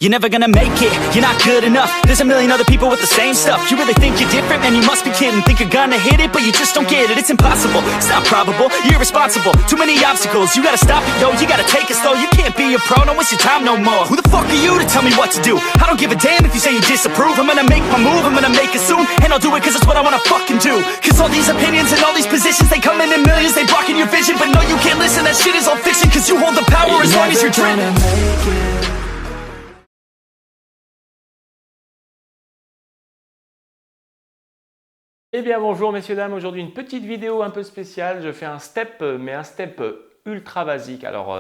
You're never gonna make it, you're not good enough. There's a million other people with the same stuff. You really think you're different? Man, you must be kidding. Think you're gonna hit it, but you just don't get it. It's impossible, it's not probable, you're irresponsible. Too many obstacles, you gotta stop it, yo. You gotta take it slow, you can't be a pro. Don't waste your time no more. Who the fuck are you to tell me what to do? I don't give a damn if you say you disapprove. I'm gonna make my move, I'm gonna make it soon. And I'll do it cause it's what I wanna fucking do. Cause all these opinions and all these positions, they come in millions, they blocking your vision. But no, you can't listen, that shit is all fiction. Cause you hold the power as long as you're dreaming. Eh bien bonjour messieurs dames, aujourd'hui une petite vidéo un peu spéciale, je fais un step mais un step ultra basique. Alors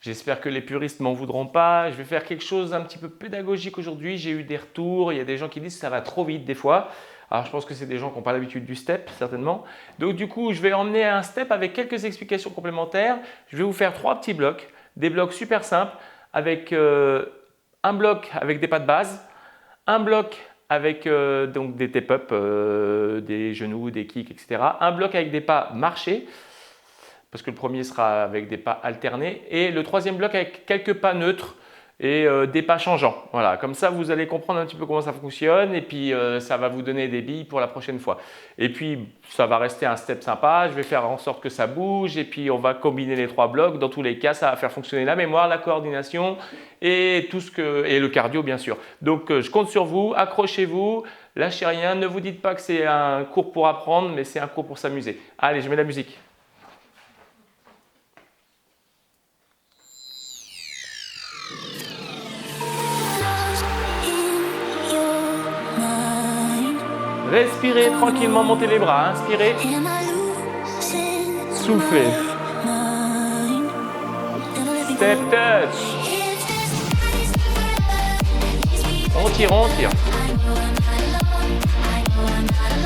j'espère que les puristes m'en voudront pas, je vais faire quelque chose un petit peu pédagogique aujourd'hui. J'ai eu des retours, il y a des gens qui disent que ça va trop vite des fois. Alors je pense que c'est des gens qui n'ont pas l'habitude du step certainement. Donc du coup je vais emmener un step avec quelques explications complémentaires. Je vais vous faire 3 petits blocs, des blocs super simples avec un bloc avec des pas de base, un bloc avec donc des step-up, des genoux, des kicks, etc. Un bloc avec des pas marchés, parce que le premier sera avec des pas alternés, et le troisième bloc avec quelques pas neutres et des pas changeants. Voilà, comme ça vous allez comprendre un petit peu comment ça fonctionne et puis ça va vous donner des billes pour la prochaine fois. Et puis ça va rester un step sympa, je vais faire en sorte que ça bouge et puis on va combiner les 3 blocs. Dans tous les cas, ça va faire fonctionner la mémoire, la coordination et le cardio bien sûr. Donc je compte sur vous, accrochez-vous, lâchez rien, ne vous dites pas que c'est un cours pour apprendre, mais c'est un cours pour s'amuser. Allez, je mets la musique. Respirez tranquillement, montez les bras, inspirez, soufflez, step touch, on tire,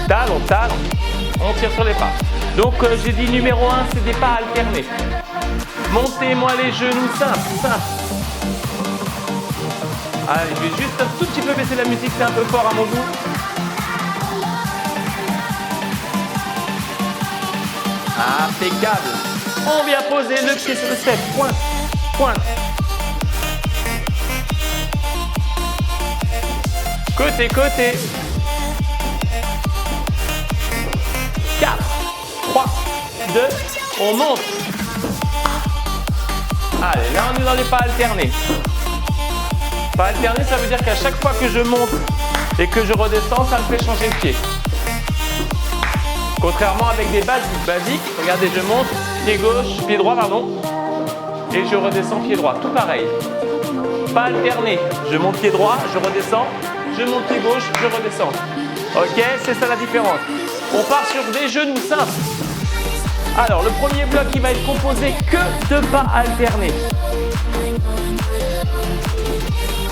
talon, on tire sur les pas. Donc j'ai dit numéro 1, c'est des pas alternés. Montez-moi les genoux, simple. Allez, je vais juste un tout petit peu baisser la musique, c'est un peu fort à mon goût. Impeccable. On vient poser le pied sur le step. Pointe. Côté. 4, 3, 2, on monte. Allez, là on est dans les pas alternés. Pas alternés, ça veut dire qu'à chaque fois que je monte et que je redescends, ça me fait changer de pied. Contrairement avec des bases basiques, regardez, je monte, pied droit, et je redescends pied droit, tout pareil. Pas alterné, je monte pied droit, je redescends, je monte pied gauche, je redescends. Ok, c'est ça la différence. On part sur des genoux simples. Alors, le premier bloc, il va être composé que de pas alternés.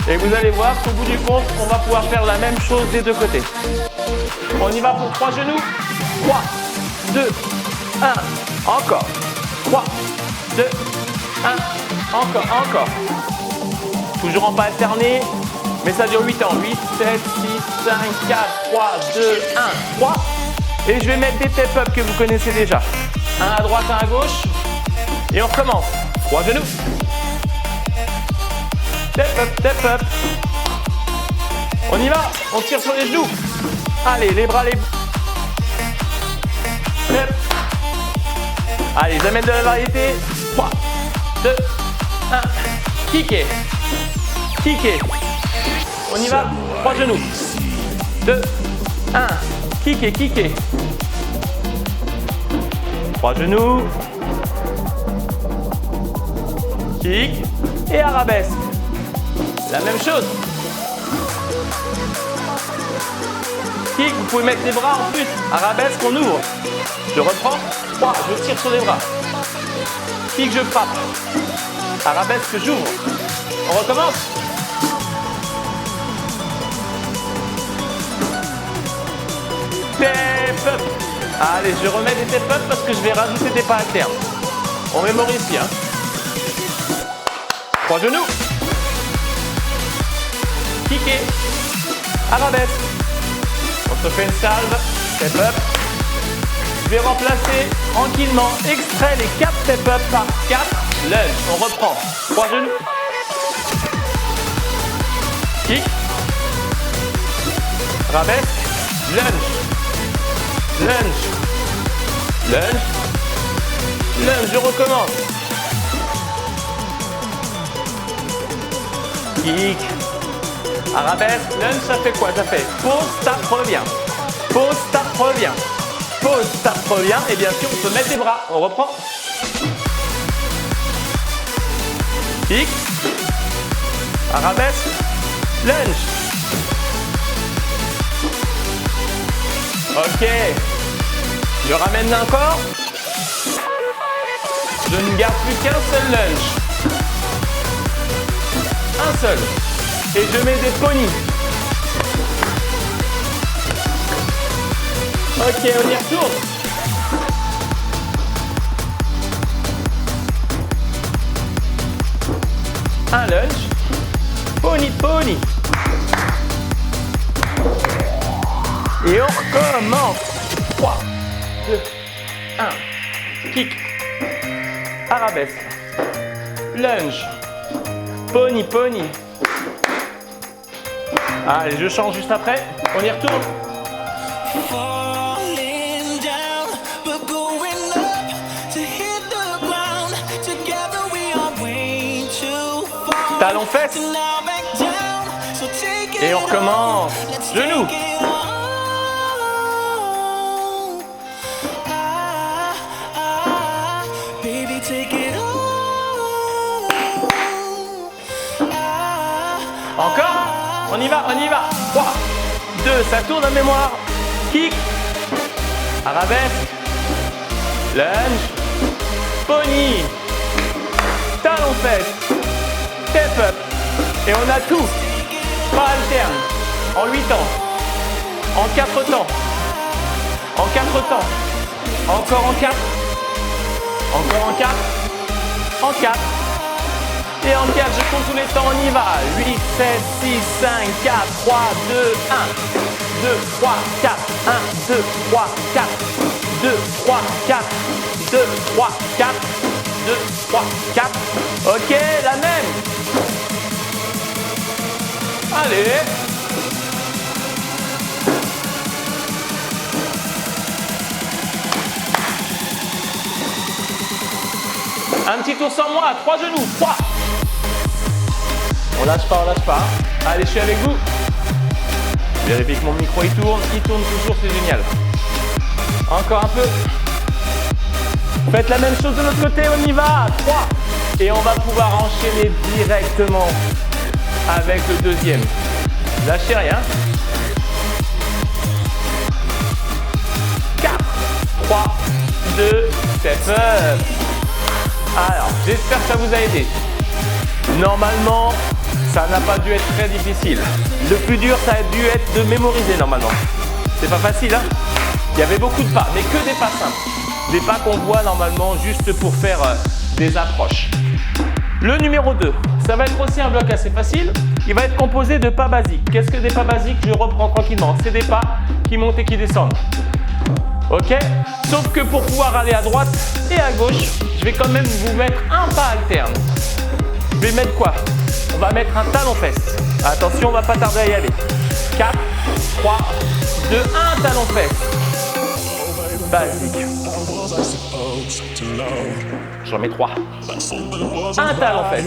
Et vous allez voir qu'au bout du compte, on va pouvoir faire la même chose des deux côtés. On y va pour 3 genoux. 3, 2, 1, encore. 3, 2, 1, encore. Toujours en pas alterné, mais ça dure 8 temps. 8, 7, 6, 5, 4, 3, 2, 1, 3. Et je vais mettre des step-up que vous connaissez déjà. Un à droite, un à gauche. Et on recommence. 3 genoux. Step up. On y va, on tire sur les genoux. Allez, les bras, Allez, j'amène de la variété. 3, 2, 1. Kicker. On y va. 3 genoux. 2, 1. Kicker. 3 genoux. Kick. Et arabesque. La même chose. Kick, vous pouvez mettre les bras en plus. Arabesque, on ouvre. Je reprends. 3, je tire sur les bras. Kick, je frappe. Arabesque, j'ouvre. On recommence. Step up. Allez, je remets des step up parce que je vais rajouter des pas alternes. On mémorise bien. 3 genoux. Kicker. Arabesque. On se fait une salve. Step up. Je vais remplacer tranquillement, extrait les 4 step up par 4 lunge. On reprend. 3 genoux. kick, arabesque, lunge, lunge, lunge, lunge, je recommence. Kick, arabesque, lunge, ça fait quoi? Ça fait pause, tap, reviens. Pause, tap, reviens. Pause, tap, reviens. Et bien sûr, on peut mettre les bras. On reprend. Kick, arabesque, lunge. Ok. Je ramène encore. Je ne garde plus qu'un seul lunge. Un seul. Et je mets des ponies. Ok, on y retourne. Un lunge. Pony, pony. Et on recommence. 3, 2, 1. Kick. Arabesque. Lunge. Pony, pony. Allez, je change juste après. On y retourne. Talon fesse. Et on recommence. Genou. Encore. On y va, on y va. 3, 2, ça tourne en mémoire. Kick. Arabesque. Lunge. Pony. Talon fesse. Step up. Et on a tout. Pas alterne. En 8 temps. En 4 temps. En 4 temps. Encore en 4. Encore en 4. En 4. Et en 4, je compte tous les temps, on y va. 8, 7, 6, 5, 4, 3, 2, 1. 2, 3, 4. 1, 2, 3, 4. 2, 3, 4. 2, 3, 4. 2, 3, 4. Ok, la même. Allez. Un petit tour sans moi, 3 genoux, 3. On lâche pas, on lâche pas. Allez, je suis avec vous. Vérifie que mon micro il tourne toujours, c'est génial. Encore un peu. Faites la même chose de l'autre côté, on y va. 3. Et on va pouvoir enchaîner directement avec le deuxième. Lâchez rien. 4, 3, 2, step up. Alors, j'espère que ça vous a aidé. Normalement, ça n'a pas dû être très difficile. Le plus dur, ça a dû être de mémoriser normalement. C'est pas facile, hein? Il y avait beaucoup de pas, mais que des pas simples. Des pas qu'on voit normalement juste pour faire des approches. Le numéro 2, ça va être aussi un bloc assez facile. Il va être composé de pas basiques. Qu'est-ce que des pas basiques? Je reprends tranquillement. C'est des pas qui montent et qui descendent. Ok? Sauf que pour pouvoir aller à droite et à gauche, je vais quand même vous mettre un pas alterne. Je vais mettre quoi? On va mettre un talon fesse. Attention, on va pas tarder à y aller. 4, 3, 2, 1, talon fesse. Basique. J'en mets 3. Un talon fesse.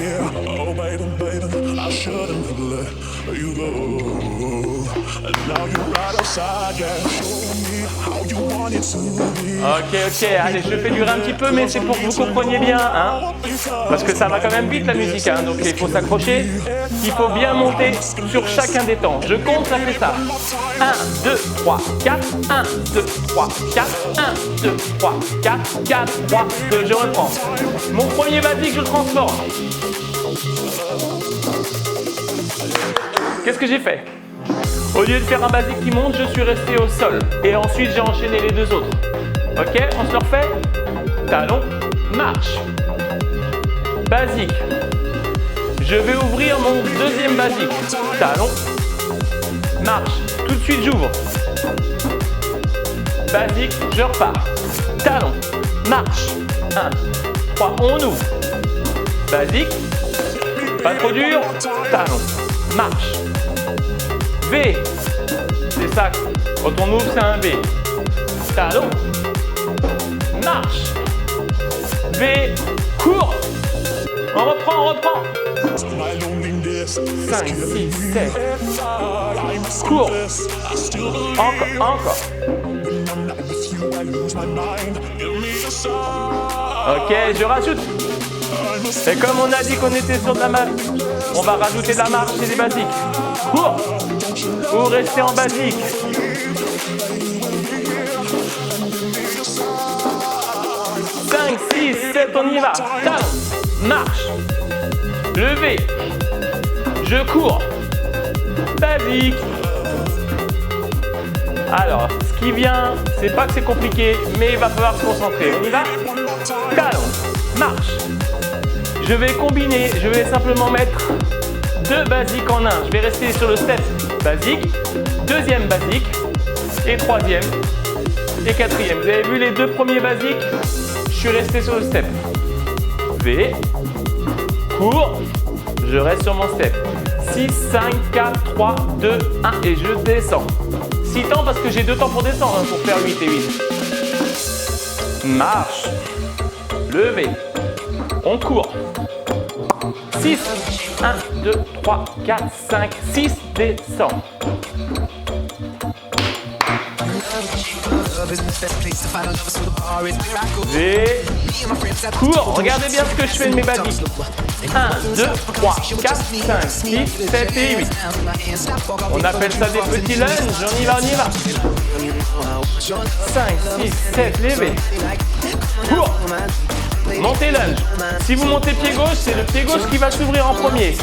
Ok, allez, je fais durer un petit peu, mais c'est pour que vous compreniez bien, hein, parce que ça va quand même vite la musique, hein, donc il faut s'accrocher, il faut bien monter sur chacun des temps. Je compte, ça fait ça. 1, 2, 3, 4, 1, 2, 3, 4, 1, 2, 3, 4, 4, 3, 2, je reprends. Mon premier basique, je le transforme. Qu'est-ce que j'ai fait? Au lieu de faire un basique qui monte, je suis resté au sol. Et ensuite, j'ai enchaîné les deux autres. Ok, on se le refait. Talon, marche. Basique. Je vais ouvrir mon deuxième basique. Talon, marche. Tout de suite, j'ouvre. Basique, je repars. Talon, marche. 1, 3, on ouvre. Basique. Pas trop dur. Talon, marche. V. C'est ça. Quand on ouvre, c'est un V. Talon. Marche. V. Cours. On reprend, on reprend. 5, 6, 7. Cours. Encore. Ok, je rajoute. Et comme on a dit qu'on était sur de la marche, on va rajouter de la marche et des basiques. Cours. Ou rester en basique. 5, 6, 7, on y va. Talon. Marche. Levé. Je cours. Basique. Alors, ce qui vient, c'est pas que c'est compliqué, mais il va falloir se concentrer. On y va? Talon. Marche. Je vais combiner, je vais simplement mettre 2 basiques en un. Je vais rester sur le step basique, deuxième basique, et troisième, et quatrième. Vous avez vu les 2 premiers basiques? Je suis resté sur le step. V, cours, je reste sur mon step. 6, 5, 4, 3, 2, 1 et je descends. 6 temps parce que j'ai 2 temps pour descendre pour faire 8 et 8. Marche, levé, on court. 6, 1, 2, 3, 4, 5, 6, descend. V, cours, regardez bien ce que je fais de mes basiques. 1, 2, 3, 4, 5, 6, 7 et 8. On appelle ça des petits lunges, on y va, on y va. 5, 6, 7, levé. Cours. Montez lunge. Si vous montez pied gauche, c'est le pied gauche qui va s'ouvrir en premier.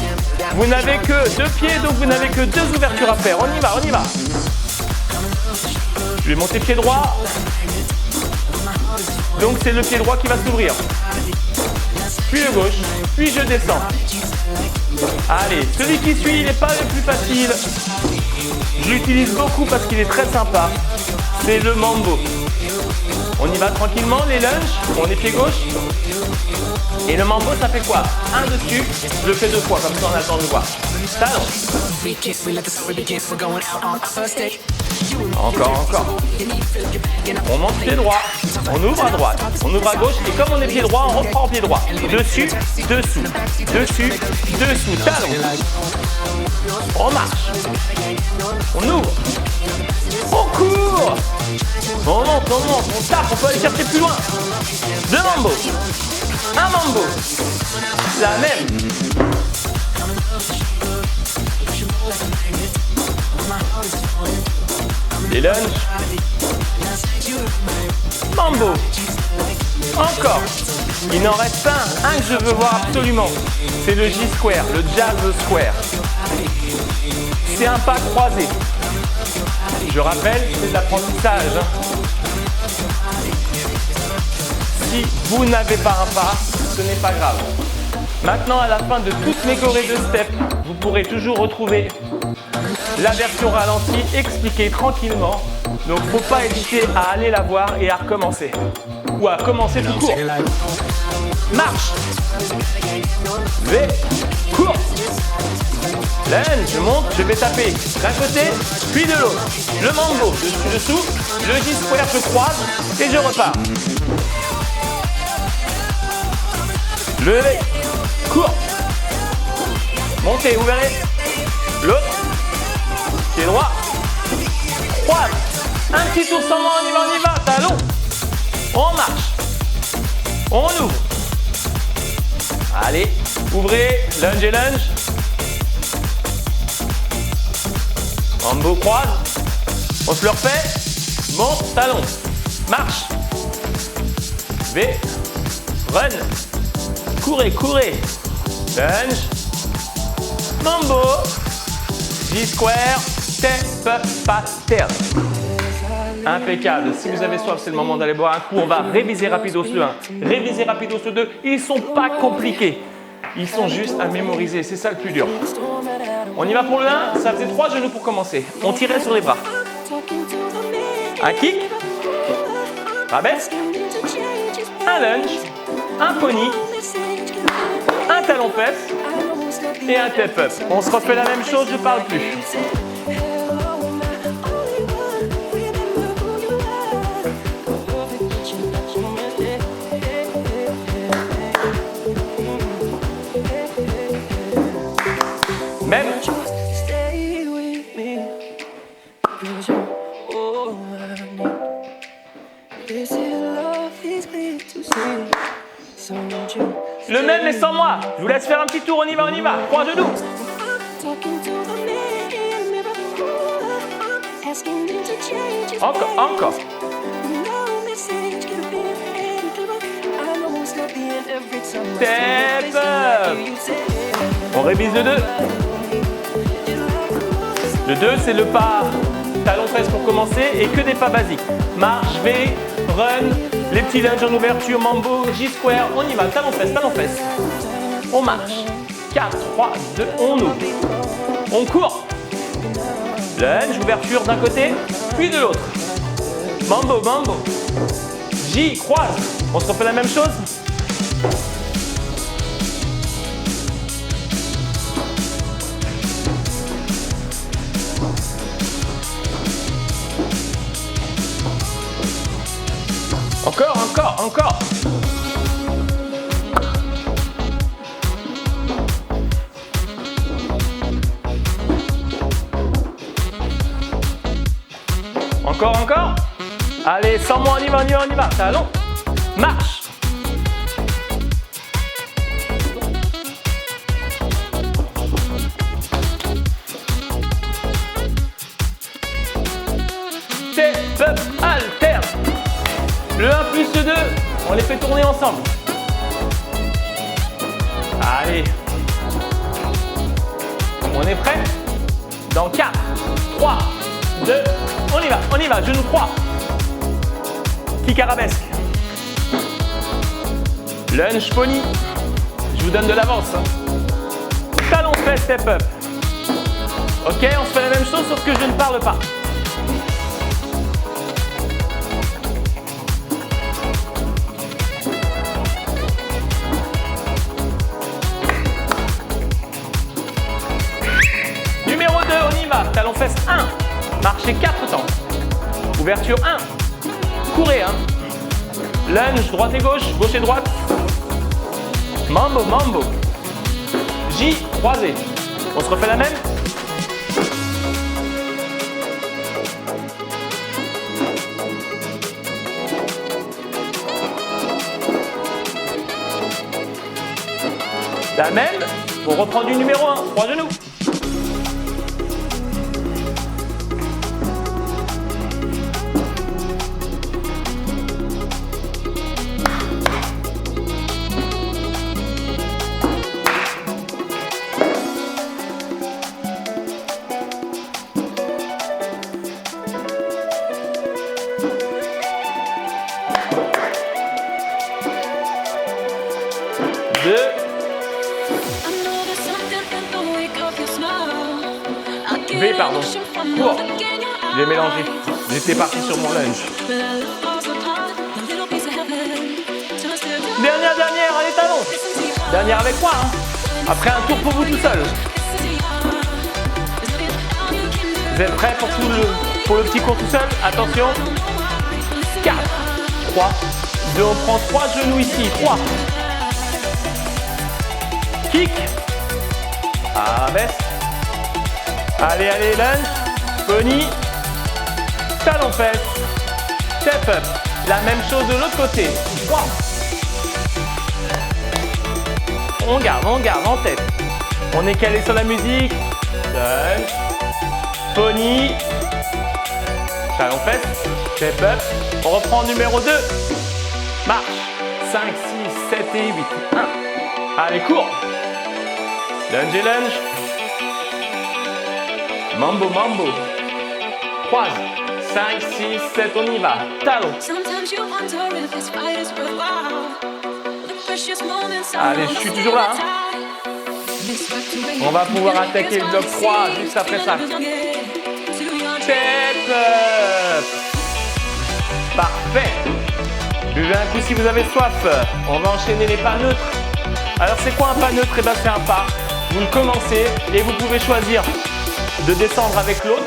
Vous n'avez que 2 pieds, donc vous n'avez que 2 ouvertures à faire. On y va, on y va. Je vais monter pied droit. Donc c'est le pied droit qui va s'ouvrir. Puis le gauche, puis je descends. Allez, celui qui suit, il n'est pas le plus facile. Je l'utilise beaucoup parce qu'il est très sympa. C'est le mambo. On y va tranquillement, les lunges, on est pied gauche. Et le mambo, ça fait quoi? Un dessus, je le fais 2 fois, comme ça on a le temps de voir. Talon. Encore. On monte pied droit, on ouvre à droite, on ouvre à gauche, et comme on est pied droit, on reprend en pied droit. Dessus, dessous, dessus, dessous, talon. On marche, on ouvre, on court, on monte, on tape, on peut aller chercher plus loin. 2 mambo, un mambo, la même. Les lunges. Mambo. Encore. Il n'en reste un que je veux voir absolument. C'est le J-Square, le Jazz Square. C'est un pas croisé. Je rappelle, c'est de l'apprentissage. Si vous n'avez pas un pas, ce n'est pas grave. Maintenant, à la fin de toutes mes chorés de step, vous pourrez toujours retrouver la version ralentie expliquée tranquillement. Donc, faut pas hésiter à aller la voir et à recommencer. Ou à commencer tout court. Marche. V. Cours. Lunge, je monte, je vais taper d'un côté, puis de l'autre. Le mambo, je suis dessous. Le J-square, je croise et je repars. Levez. Cours. Montez, vous verrez. L'autre. Pied droit. Croise. Un petit tour sans moi, on y va. Talon. On marche. On ouvre. Allez, ouvrez. Lunge et lunge. Mambo croise. On se le refait. Monte, talon. Marche. V. Run. Courez. Lunge. Mambo. J-square. Step, pattern. Impeccable. Si vous avez soif, c'est le moment d'aller boire un coup. On va réviser rapidos le 1, réviser rapidos le 2. Ils sont pas compliqués. Ils sont juste à mémoriser. C'est ça le plus dur. On y va pour le 1. Ça faisait 3 genoux pour commencer. On tirait sur les bras. Un kick. Rabaisse. Un lunge. Un pony. Un talon fesse. Et un step up. On se refait la même chose, je parle plus. Même. Le même mais sans moi. Je vous laisse faire un petit tour, on y va, on y va. 3 genoux. Encore, encore. Step up. On révise le 2. Le 2, c'est le pas talon-fesse pour commencer et que des pas basiques. Marche, V, run, les petits lunges en ouverture, mambo, J-square. On y va, talon-fesse, talon-fesse. On marche. 4, 3, 2, on ouvre. On court. Lunge, ouverture d'un côté, puis de l'autre. Mambo, mambo. J, croise. On se refait la même chose. Encore, encore, encore. Encore, encore. Allez, sans moi, on y va, on y va, on y va. Talon, marche. Step up, alterne. Le 1 plus le 2, on les fait tourner ensemble. Allez. On est prêt? Dans 4, 3, 2, on y va, genou croix. Kick arabesque. Lunge pony. Je vous donne de l'avance. Talon fesse, step up. Ok, on se fait la même chose sauf que je ne parle pas. Numéro 2, on y va. Talon fesse 1. Marchez 4 temps. Ouverture 1. Courez 1. Lunge droite et gauche, gauche et droite. Mambo, mambo. J, croisé. On se refait la même. La même. On reprend du numéro 1. 3 genoux. V, pardon. Cours. J'ai mélangé. J'étais parti sur mon lunge. Dernière, allez talons. Dernière avec moi. Hein. Après un tour pour vous tout seul. Vous êtes prêts pour le petit cours tout seul? Attention. 4, 3, 2, on prend 3 genoux ici. 3. Kick. Abaisse. Allez, allez, lunge, pony, talon fesse, step up. La même chose de l'autre côté. 3. On garde en tête. On est calé sur la musique. Lunge, pony, talon fesse, step up. On reprend numéro 2. Marche. 5, 6, 7 et 8. 1. Allez, cours. Lunge et lunge. Mambo, mambo. Croise. 5, 6, 7, on y va. Talon. Allez, je suis toujours là. Hein. On va pouvoir attaquer le bloc 3 juste après ça. Step up. Parfait. Buvez un coup si vous avez soif. On va enchaîner les pas neutres. Alors, c'est quoi un pas neutre? Eh bien, c'est un pas. Vous le commencez et vous pouvez choisir de descendre avec l'autre.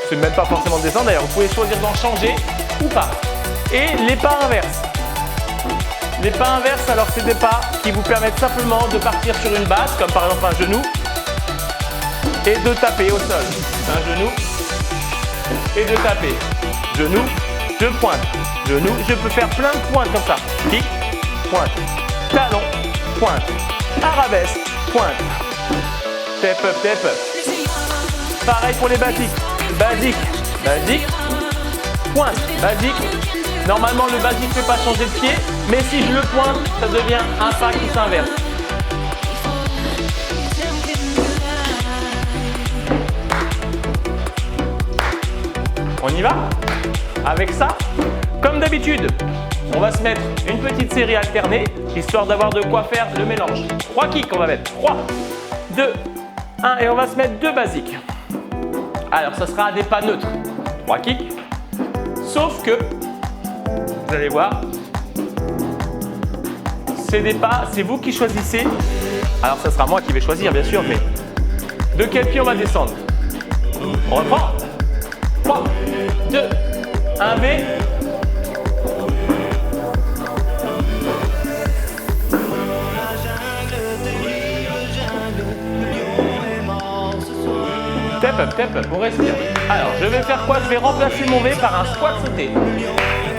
C'est même pas forcément de descendre d'ailleurs, vous pouvez choisir d'en changer ou pas. Et les pas inverses. Les pas inverses, alors c'est des pas qui vous permettent simplement de partir sur une base, comme par exemple un genou, et de taper au sol. Un genou et de taper. Genou, je pointe. Genou, je peux faire plein de pointes comme ça. Kick, pointe. Talon, pointe. Arabesque, pointe. Step up, step up. Pareil pour les basiques. Basique, basique, pointe, basique. Normalement, le basique ne fait pas changer de pied, mais si je le pointe, ça devient un pas qui s'inverse. On y va? Avec ça, comme d'habitude, on va se mettre une petite série alternée, histoire d'avoir de quoi faire le mélange. 3 kicks, on va mettre 3, 2, 1, et on va se mettre 2 basiques. Alors, ça sera des pas neutres. 3 kicks, sauf que, vous allez voir, c'est des pas, c'est vous qui choisissez. Alors, ça sera moi qui vais choisir, bien sûr, mais de quel pied on va descendre? On reprend. 3, 2, 1 V. Step up, on respire. Alors, je vais faire quoi? Je vais remplacer mon V par un squat sauté.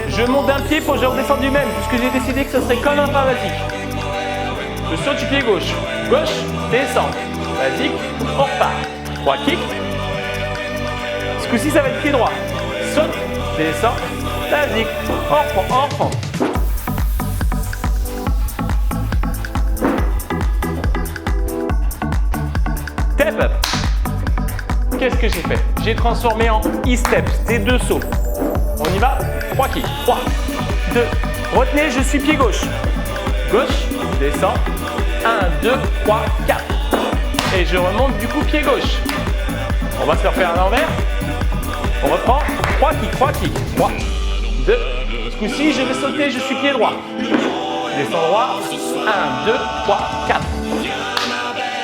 Je monte d'un pied pour que je redescende du même, puisque j'ai décidé que ce serait comme un pas basique. Je saute du pied gauche. Gauche, descend. Basique, on repart. 3 kicks. Ce coup-ci, ça va être pied droit. Saute, descend, basique. On reprend, on reprend. Step up. Qu'est-ce que j'ai fait? J'ai transformé en e-step, c'est 2 sauts. On y va? 3 kicks. 3, 2, retenez, je suis pied gauche. Gauche, descend. 1, 2, 3, 4. Et je remonte du coup pied gauche. On va se le refaire à l'envers. On reprend. 3 kicks, 3 kicks. 3, 2. Ce coup-ci, je vais sauter, je suis pied droit. Descends droit. 1, 2, 3, 4.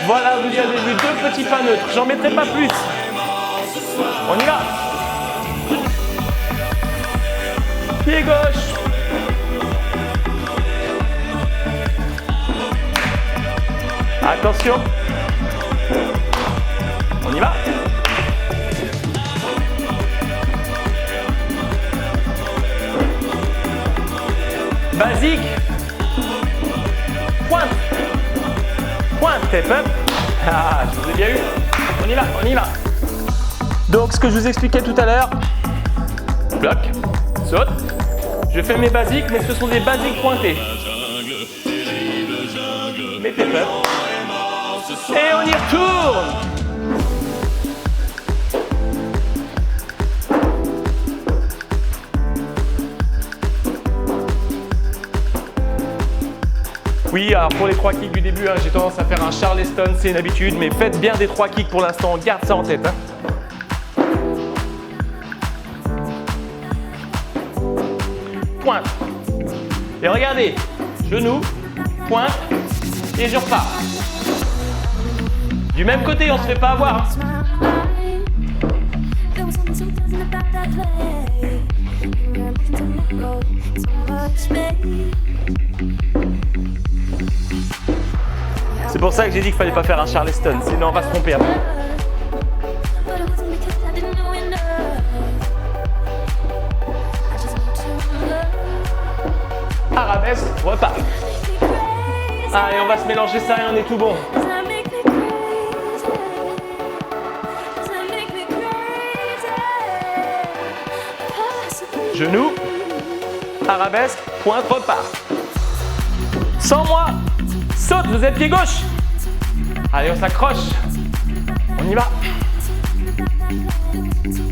Voilà, vous avez vu 2 petits pas neutres. J'en mettrai pas plus. On y va. Pied gauche. Attention. On y va. Basique. Pointe. Pointe, step up. Ah, je vous ai bien eu. On y va, on y va. Donc, ce que je vous expliquais tout à l'heure, bloc, saute. Je fais mes basiques, mais ce sont des basiques pointés. Mettez up. Et on y retourne. Oui, alors pour les 3 kicks du début, j'ai tendance à faire un Charleston, c'est une habitude, mais faites bien des 3 kicks pour l'instant, garde ça en tête. Pointe. Et regardez, genou, pointe, et je repars. Du même côté, on se fait pas avoir. C'est pour ça que j'ai dit qu'il fallait pas faire un Charleston, sinon on va se tromper après. Arabesque, repart. Allez, on va se mélanger ça et on est tout bon. Genou, arabesque, pointe, repart. Sans moi, saute, vous êtes pied gauche. Allez, on s'accroche. On y va.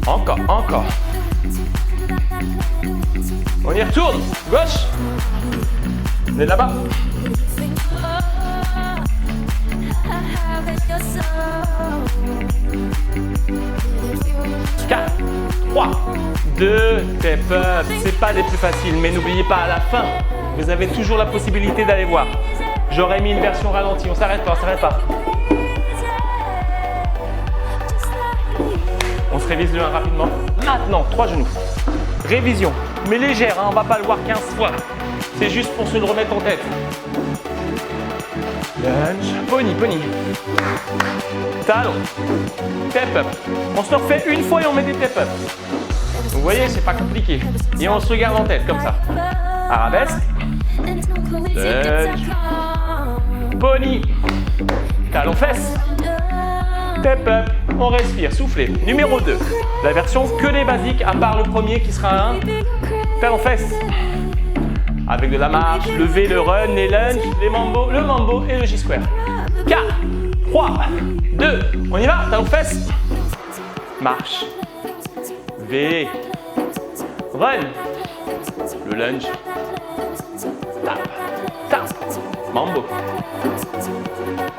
Encore, encore. On y retourne. Gauche. On est là-bas. 4, 3, 2, step up. C'est pas des plus faciles, mais n'oubliez pas, à la fin, vous avez toujours la possibilité d'aller voir. J'aurais mis une version ralentie. On s'arrête pas, on s'arrête pas. On se révise le 1 rapidement. Maintenant, 3 genoux. Révision, mais légère, hein, on va pas le voir 15 fois. C'est juste pour se le remettre en tête. Lunge. Pony, pony. Talon. Step up. On se le refait une fois et on met des step up. Vous voyez, c'est pas compliqué. Et on se regarde en tête, comme ça. Arabesque. Lunge. Pony. Talon fesse. Step up. On respire, soufflez. Numéro 2. La version que les basiques, à part le premier qui sera un talon fesse. Avec de la marche, le V, le run, les lunges, les mambo, le mambo et le J-square. 4, 3, 2, on y va, talon fesse. Marche. V. Run. Le lunge. Tap. Tap. Mambo.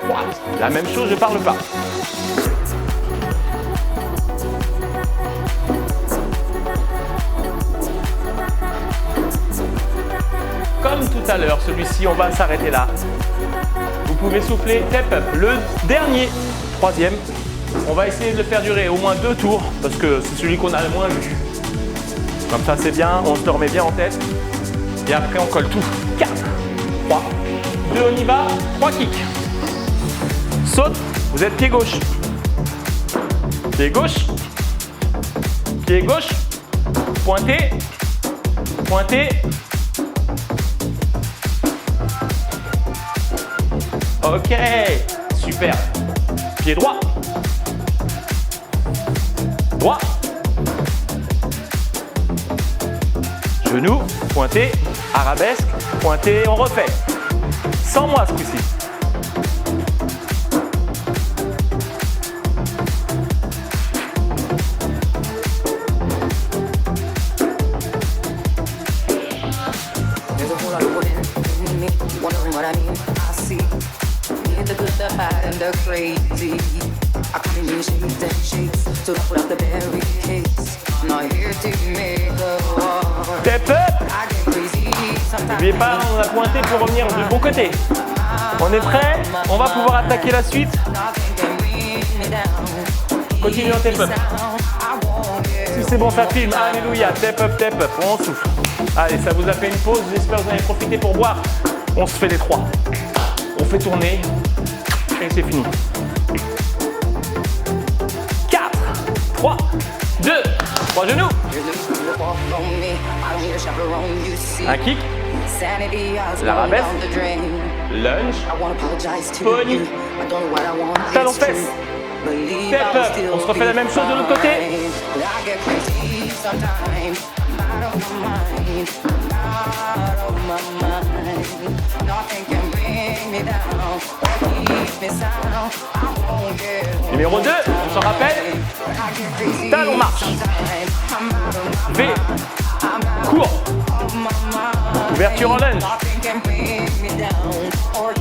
3. La même chose, je parle pas. Comme tout à l'heure, celui-ci, on va s'arrêter là. Vous pouvez souffler, step up. Le dernier, troisième, on va essayer de le faire durer au moins 2 tours parce que c'est celui qu'on a le moins vu. Comme ça, c'est bien, on se le remet bien en tête. Et après, on colle tout. 4, 3, 2, on y va. 3 kicks. Saute, vous êtes pied gauche. Pied gauche. Pied gauche. Pointez. Pointez. Ok, super. Pied droit. Droit. Genou, pointé, arabesque, pointé, on refait. Sans moi ce coup-ci. The good, the bad, and the crazy. I come in shades and shades, so don't put out the barricades. I'm not here to make a war. Step up. I get crazy sometimes. N'oubliez pas, on a pointé pour revenir du bon côté. On est prêt? On va pouvoir attaquer la suite. Continuez en step up. Si c'est bon, ça filme. Alléluia. Step up, on souffle. Allez, ça vous a fait une pause. J'espère que vous en avez profité pour boire. On se fait les 3. On fait tourner. Et c'est fini. 4, 3, 2, 3 genoux. Un kick. L'arabesque. Lunge. Pony. Talon fesse. Step up. On se refait la même chose de l'autre côté. Numéro 2, on s'en rappelle. Talon marche. V. Court. Ouverture en lunge.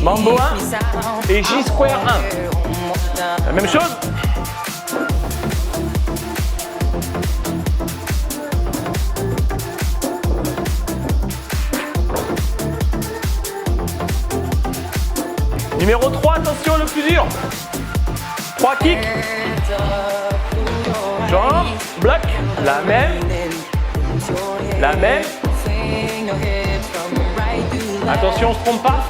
Mambo 1 et J-square 1. La même chose. Numéro 3, attention, le plus dur. 3 kicks. Jambe, bloc, la même. La même. Attention, on se trompe pas.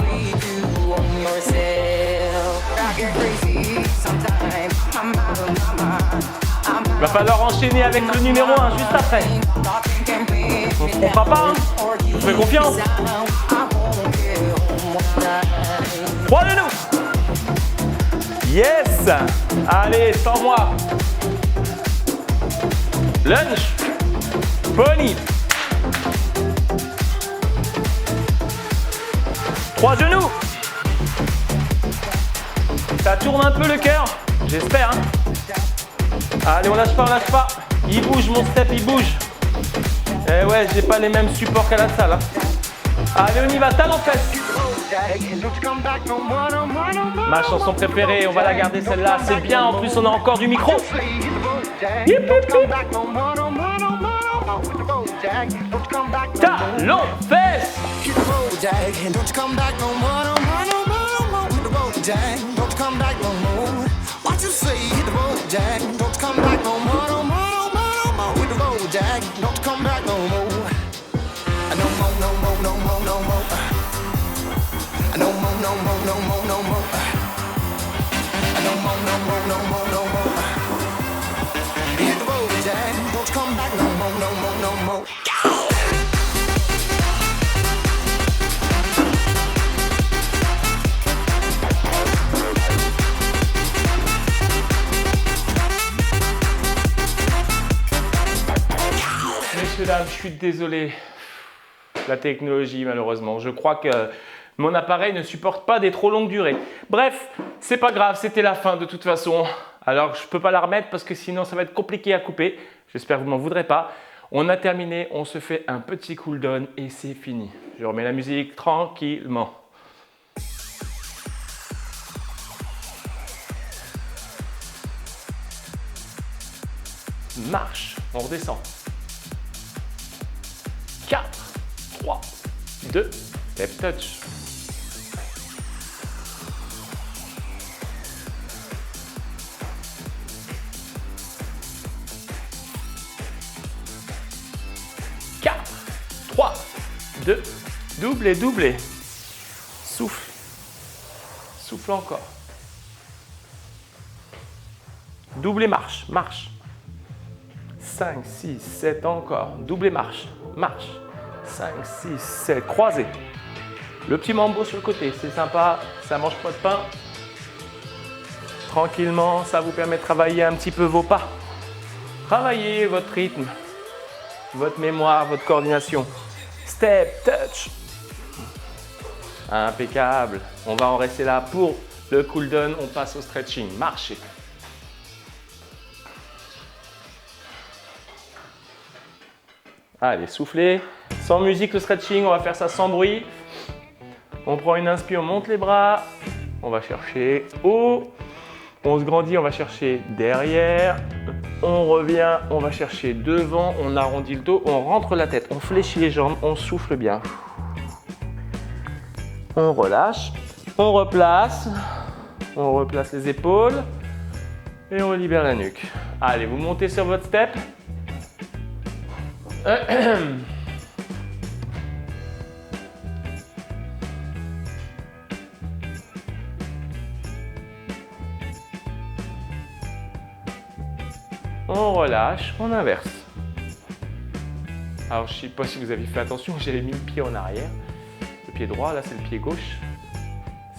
Il va falloir enchaîner avec le numéro 1 juste après. On se trompera pas, hein. Je vous fais confiance. 3 genoux. Yes. Allez, sans moi. Lunge. Pony. 3 genoux. Ça tourne un peu le cœur, j'espère. Hein. Allez, on lâche pas, on lâche pas. Il bouge, mon step, il bouge. Eh ouais, j'ai pas les mêmes supports qu'à la salle. Hein. Allez, on y va, talon fesse. Ma chanson préférée, on va la garder celle-là. C'est bien, en plus on a encore du micro. Yip, yip, yip. Talon fesse. Don't come back no more. What you say? Hit the road, Jack. Don't come back no more, no more, no more, no more. With the road, Jack. Don't come back no more. No more, no more, no more, no more. No more, no no more, no more. No more, no more, no more, no more. Hit the road, Jack. Don't you come back no more, no more, no more. Messieurs, dames, je suis désolé. La technologie, malheureusement. Je crois que mon appareil ne supporte pas des trop longues durées. Bref, c'est pas grave, c'était la fin de toute façon. Alors, je peux pas la remettre parce que sinon, ça va être compliqué à couper. J'espère que vous m'en voudrez pas. On a terminé, on se fait un petit cool down et c'est fini. Je remets la musique tranquillement. Marche, on redescend. 4, 3, 2, step touch. Doublé, doublé. Souffle. Souffle encore. Doublé, marche, marche. 5, 6, 7 encore. Doublé, marche, marche. 5, 6, 7. Croisé. Le petit mambo sur le côté, c'est sympa. Ça mange pas de pain. Tranquillement, ça vous permet de travailler un petit peu vos pas. Travaillez votre rythme, votre mémoire, votre coordination. Step, touch. Impeccable. On va en rester là pour le cool down. On passe au stretching. Marchez. Allez, soufflez. Sans musique, le stretching, on va faire ça sans bruit. On prend une inspire, on monte les bras. On va chercher haut. On se grandit, on va chercher derrière. On revient, on va chercher devant. On arrondit le dos, on rentre la tête. On fléchit les jambes, on souffle bien. On relâche, on replace les épaules et on libère la nuque. Allez, vous montez sur votre step. On relâche, on inverse. Alors, je ne sais pas si vous avez fait attention, j'avais mis le pied en arrière. Le pied droit, là, c'est le pied gauche.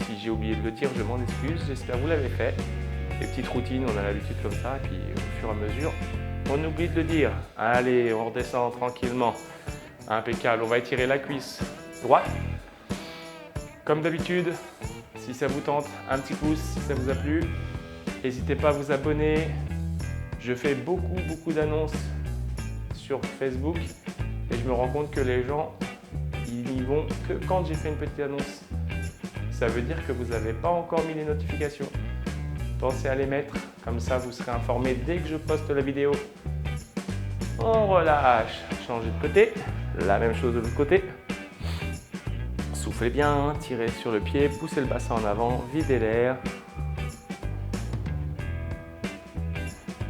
Si j'ai oublié de le dire, je m'en excuse. J'espère que vous l'avez fait. Les petites routines, on a l'habitude comme ça. Et puis, au fur et à mesure, on oublie de le dire. Allez, on redescend tranquillement. Impeccable. On va étirer la cuisse droite. Comme d'habitude, si ça vous tente, un petit pouce si ça vous a plu. N'hésitez pas à vous abonner. Je fais beaucoup d'annonces sur Facebook et je me rends compte que les gens, ils n'y vont que quand j'ai fait une petite annonce. Ça veut dire que vous n'avez pas encore mis les notifications. Pensez à les mettre, comme ça vous serez informé dès que je poste la vidéo. On relâche, changez de côté, la même chose de l'autre côté. Soufflez bien, tirez sur le pied, poussez le bassin en avant, videz l'air.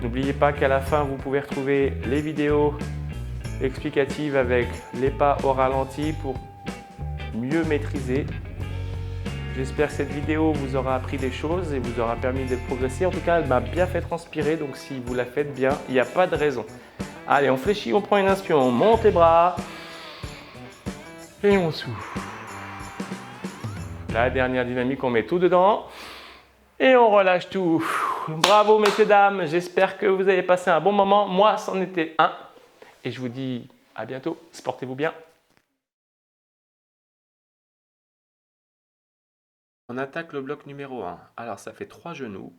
N'oubliez pas qu'à la fin, vous pouvez retrouver les vidéos explicatives avec les pas au ralenti pour mieux maîtriser. J'espère que cette vidéo vous aura appris des choses et vous aura permis de progresser. En tout cas, elle m'a bien fait transpirer, donc si vous la faites bien, il n'y a pas de raison. Allez, on fléchit, on prend une inspire, on monte les bras et on souffle. La dernière dynamique, on met tout dedans et on relâche tout. Bravo messieurs, dames, j'espère que vous avez passé un bon moment. Moi, c'en était un. Et je vous dis à bientôt. Sportez-vous bien. On attaque le bloc numéro 1. Alors, ça fait 3 genoux.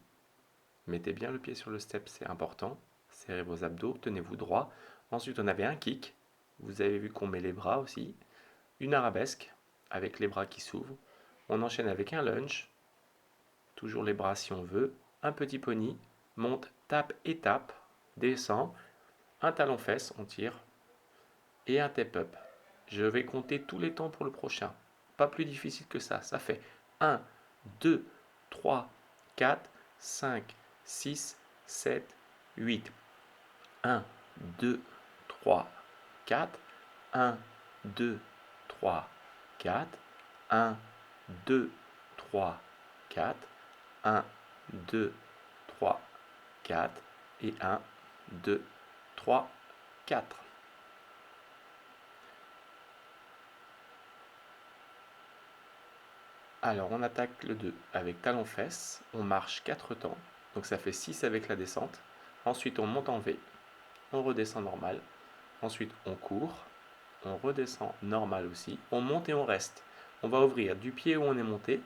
Mettez bien le pied sur le step, c'est important. Serrez vos abdos, tenez-vous droit. Ensuite, on avait un kick. Vous avez vu qu'on met les bras aussi. Une arabesque avec les bras qui s'ouvrent. On enchaîne avec un lunge. Toujours les bras si on veut. Un petit pony, monte, tape et tape, descend, un talon-fesse, on tire, et un tap-up. Je vais compter tous les temps pour le prochain. Pas plus difficile que ça. Ça fait 1, 2, 3, 4, 5, 6, 7, 8. 1, 2, 3, 4. 1, 2, 3, 4. 1, 2, 3, 4. 1, 2, 3, 4. Et 1, 2, 3, 4. Alors, on attaque le 2 avec talon-fesse. On marche 4 temps. Donc, ça fait 6 avec la descente. Ensuite, on monte en V. On redescend normal. Ensuite, on court. On redescend normal aussi. On monte et on reste. On va ouvrir du pied où on est monté,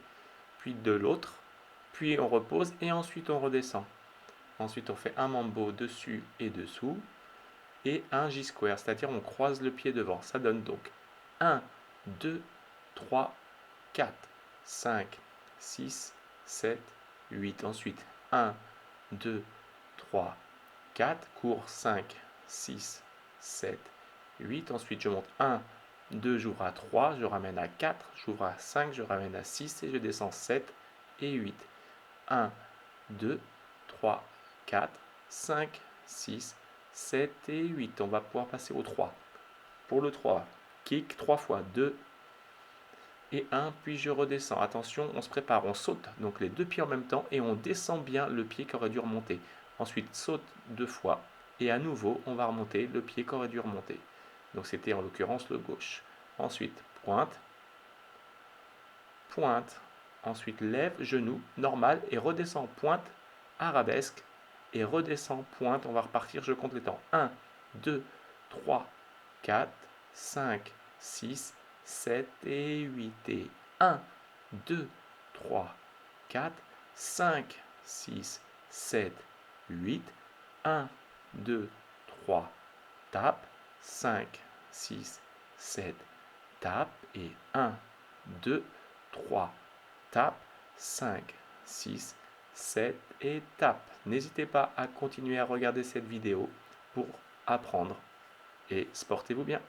puis de l'autre. Puis, on repose et ensuite, on redescend. Ensuite, on fait un mambo dessus et dessous. Et un J-square, c'est-à-dire on croise le pied devant. Ça donne donc 1, 2, 3, 4, 5, 6, 7, 8. Ensuite, 1, 2, 3, 4. Cours 5, 6, 7, 8. Ensuite, je monte 1, 2, j'ouvre à 3, je ramène à 4, j'ouvre à 5, je ramène à 6 et je descends 7 et 8. 1, 2, 3, 4, 5, 6, 7 et 8. On va pouvoir passer au 3. Pour le 3, kick 3 fois, 2 et 1, puis je redescends. Attention, on se prépare, on saute donc les deux pieds en même temps et on descend bien le pied qui aurait dû remonter. Ensuite, saute 2 fois et à nouveau, on va remonter le pied qui aurait dû remonter. Donc c'était en l'occurrence le gauche. Ensuite, pointe, pointe. Ensuite, lève, genou, normal et redescend, pointe, arabesque et redescend, pointe. On va repartir, je compte les temps. 1, 2, 3, 4, 5, 6, 7 et 8. Et 1, 2, 3, 4, 5, 6, 7, 8. 1, 2, 3, tape. 5, 6, 7, tape. Et 1, 2, 3, tape. 5, 6, 7 et tape. N'hésitez pas à continuer à regarder cette vidéo pour apprendre et sportez-vous bien.